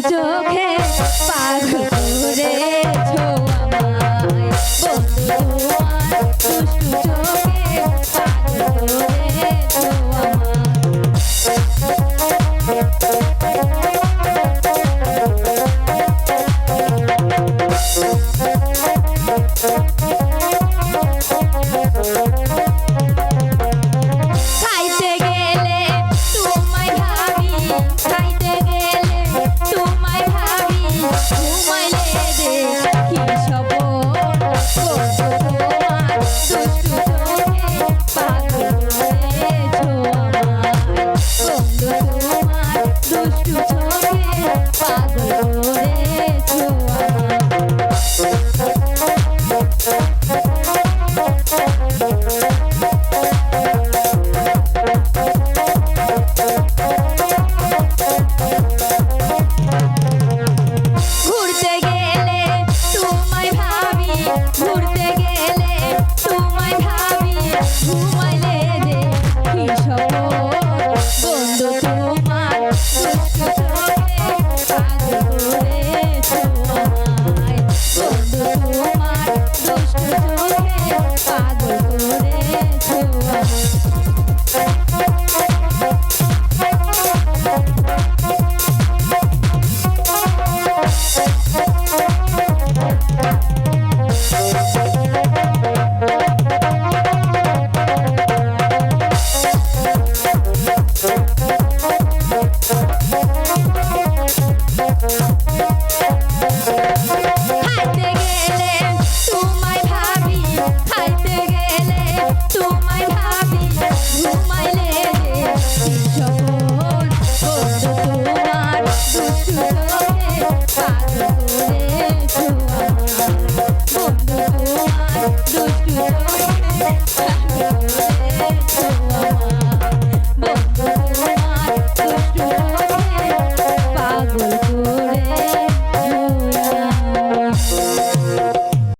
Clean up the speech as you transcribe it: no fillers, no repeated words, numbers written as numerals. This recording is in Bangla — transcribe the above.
চোখে পাগল করেছো আমায় বন্ধু তোমার দুষ্টু চোখে পাগল করেছো খাইতে গেলে তোমায় ভাবি খাইতে গেলে তোমায় ভাবি ঘুমাইলে দেখি সব বন্ধু তোমার দুষ্টু চোখে পাগল করেছো আমায় বন্ধু তোমার দুষ্টু চোখে পাগল করেছো ঘুরতে গেলে তোমায় ভাবি ঘুরতে গেলে তোমায় ভাবি ঘুমাইলে দেখি সব বন্ধু তোমার দুষ্টু চোখে পাগল করেছো আমায় বন্ধু তোমার দুষ্টু চোখে পাগল করেছো খাইতে গেলে তোমায় ভাবি খাইতে গেলে তোমায় ভাবি ঘুমাইলে দেখি সপন বন্ধু তোমার দুষ্টু চোখে পাগল করেছো আমায় বন্ধু তোমার দুষ্টু চোখে পাগল করেছো আমায়